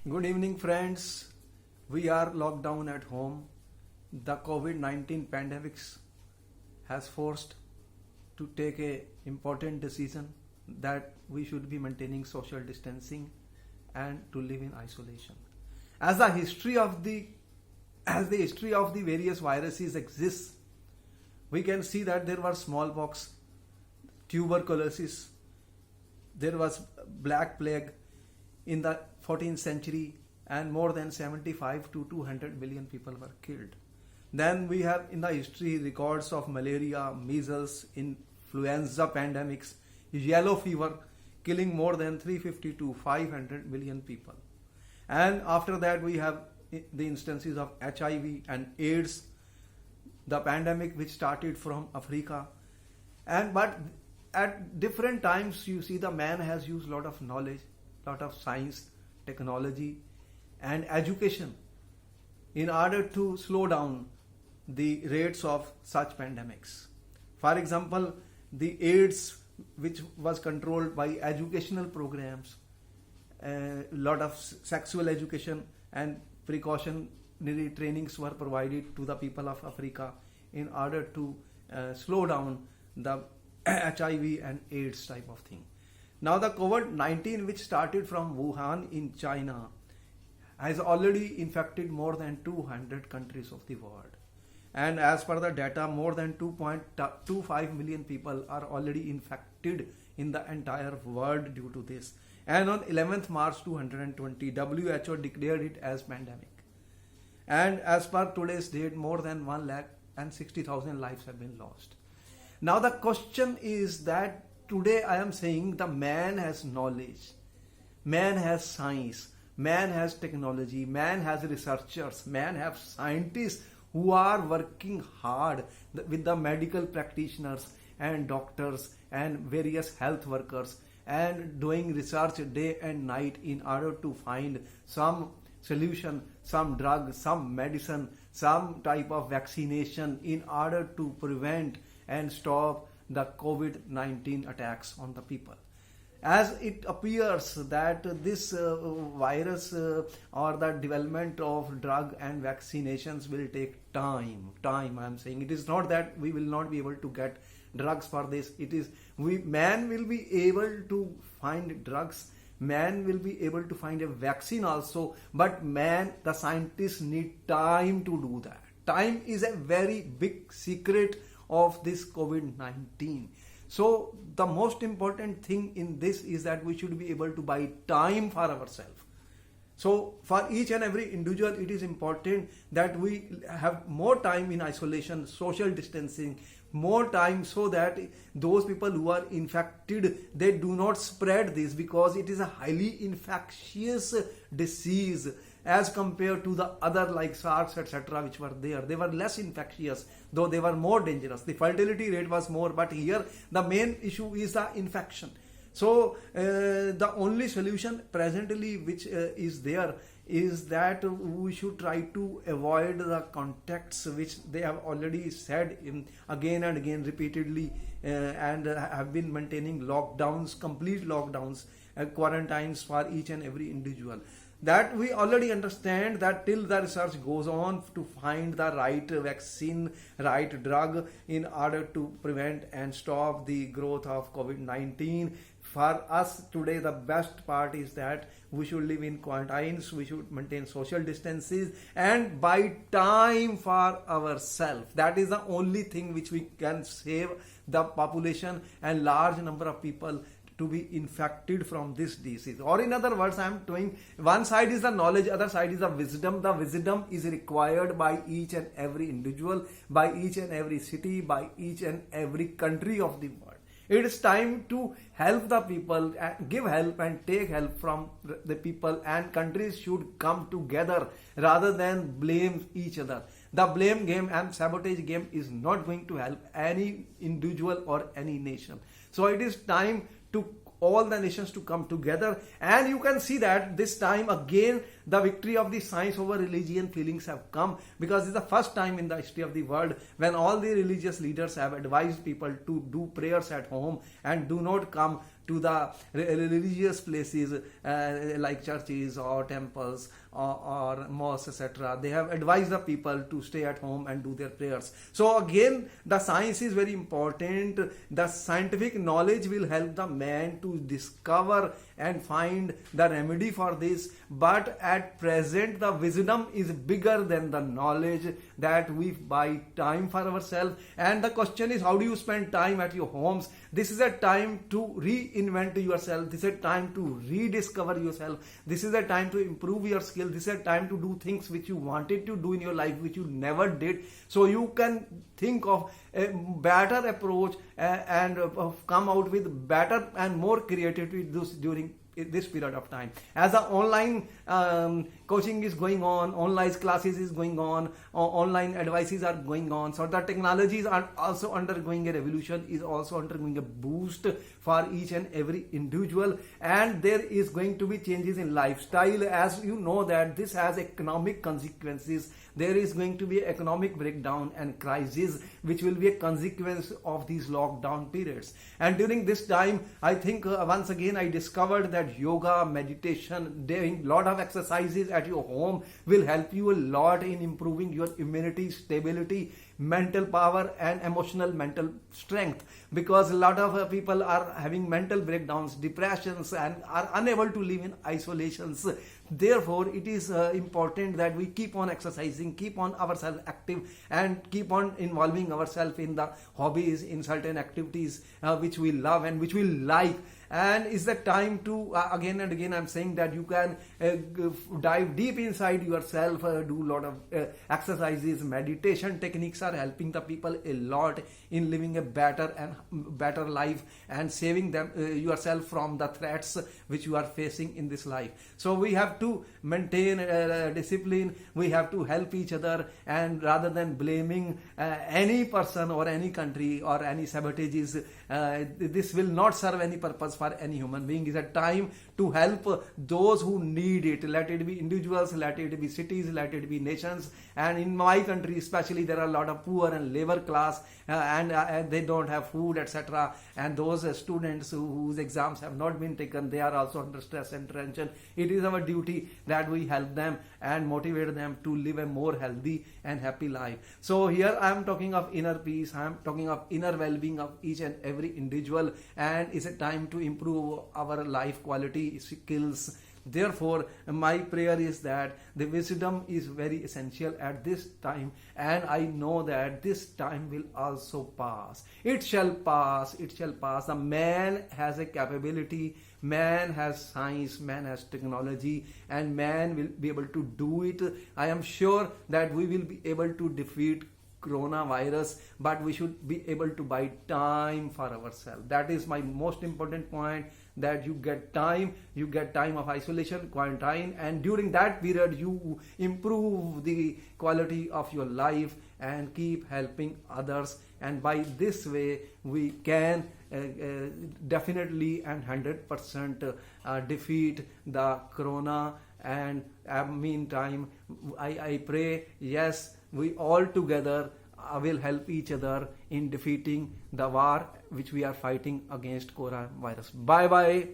Good evening, friends. We are locked down at home. The COVID-19 pandemic has forced to take a important decision that we should be maintaining social distancing and to live in isolation. As the history of the various viruses exists, we can see that there were smallpox, tuberculosis, there was black plague in the 14th century, and more than 75 to 200 million people were killed. Then we have in the history records of malaria, measles, influenza pandemics, yellow fever killing more than 350 to 500 million people. And after that we have the instances of HIV and AIDS, the pandemic which started from Africa. But at different times you see the man has used a lot of knowledge, lot of science, technology and education in order to slow down the rates of such pandemics. For example, the AIDS, which was controlled by educational programs, a lot of sexual education and precautionary trainings were provided to the people of Africa in order to slow down the HIV and AIDS type of thing. Now the COVID-19, which started from Wuhan in China, has already infected more than 200 countries of the world. And as per the data, more than 2.25 million people are already infected in the entire world due to this. And on 11th March 2020, WHO declared it as pandemic. And as per today's date, more than 1,60,000 lives have been lost. Now the question is that today I am saying the man has knowledge, man has science, man has technology, man has researchers, man has scientists who are working hard with the medical practitioners and doctors and various health workers and doing research day and night in order to find some solution, some drug, some medicine, some type of vaccination in order to prevent and stop the COVID-19 attacks on the people. As it appears that this virus or the development of drug and vaccinations will take time. I am saying it is not that we will not be able to get drugs for this. It is man will be able to find drugs. Man will be able to find a vaccine also. But the scientists need time to do that. Time is a very big secret of this COVID-19. So the most important thing in this is that we should be able to buy time for ourselves. So for each and every individual, it is important that we have more time in isolation, social distancing, more time so that those people who are infected, they do not spread this, because it is a highly infectious disease as compared to the other like SARS, etc., which were there. They were less infectious, though they were more dangerous. The fatality rate was more, but here the main issue is the infection. So the only solution presently which is there is that we should try to avoid the contacts, which they have already said again and again repeatedly, and have been maintaining lockdowns, complete lockdowns, quarantines for each and every individual. That we already understand that till the research goes on to find the right vaccine, right drug in order to prevent and stop the growth of COVID-19. For us today, the best part is that we should live in quarantines, we should maintain social distances and buy time for ourselves. That is the only thing which we can save the population and large number of people to be infected from this disease. Or in other words, I am doing, one side is the knowledge, other side is the wisdom. The wisdom is required by each and every individual, by each and every city, by each and every country of the world. It is time to help the people, give help and take help from the people, and countries should come together rather than blame each other. The blame game and sabotage game is not going to help any individual or any nation. So it is time to all the nations to come together, and you can see that this time again the victory of the science over religion feelings have come, because it's the first time in the history of the world when all the religious leaders have advised people to do prayers at home and do not come to the religious places like churches or temples or mosques, etc. They have advised the people to stay at home and do their prayers. So again, the science is very important. The scientific knowledge will help the man to discover and find the remedy for this. But at present, the wisdom is bigger than the knowledge, that we buy time for ourselves. And the question is, how do you spend time at your homes? This is a time to reinvent yourself. This is a time to rediscover yourself. This is a time to improve your skills. This is a time to do things which you wanted to do in your life, which you never did. So you can think of a better approach and come out with better and more creativity during this period of time. As the online coaching is going on, online classes is going on, online advices are going on, so the technologies are also undergoing a revolution, is also undergoing a boost for each and every individual. And there is going to be changes in lifestyle. As you know that this has economic consequences. There is going to be economic breakdown and crisis which will be a consequence of these lockdown periods. And during this time, I think once again I discovered that yoga, meditation, doing lot of exercises at your home will help you a lot in improving your immunity, stability, mental power and emotional mental strength, because a lot of people are having mental breakdowns, depressions, and are unable to live in isolations. Therefore, it is important that we keep on exercising, keep on ourselves active, and keep on involving ourselves in the hobbies, in certain activities which we love and which we like. And it's the time to again and again I'm saying that you can dive deep inside yourself, do a lot of exercises. Meditation techniques are helping the people a lot in living a better and better life and saving them yourself from the threats which you are facing in this life. So we have to maintain discipline, we have to help each other, and rather than blaming any person or any country or any sabotages, this will not serve any purpose for any human being. Is a time to help those who need it. Let it be individuals, let it be cities, let it be nations. And in my country especially, there are a lot of poor and labor class and they don't have food, etc. And those students whose exams have not been taken, they are also under stress and tension. It is our duty that we help them and motivate them to live a more healthy and happy life. So here I am talking of inner peace, I am talking of inner well-being of each and every individual, and it's a time to improve our life quality, skills. Therefore, my prayer is that the wisdom is very essential at this time, and I know that this time will also pass. It shall pass, it shall pass. The man has a capability, man has science, man has technology, and man will be able to do it. I am sure that we will be able to defeat coronavirus, but we should be able to buy time for ourselves. That is my most important point, that you get time of isolation, quarantine, and during that period you improve the quality of your life and keep helping others. And by this way we can definitely and 100% defeat the corona. And meantime I pray, yes, we all together will help each other in defeating the war which we are fighting against coronavirus. Bye bye.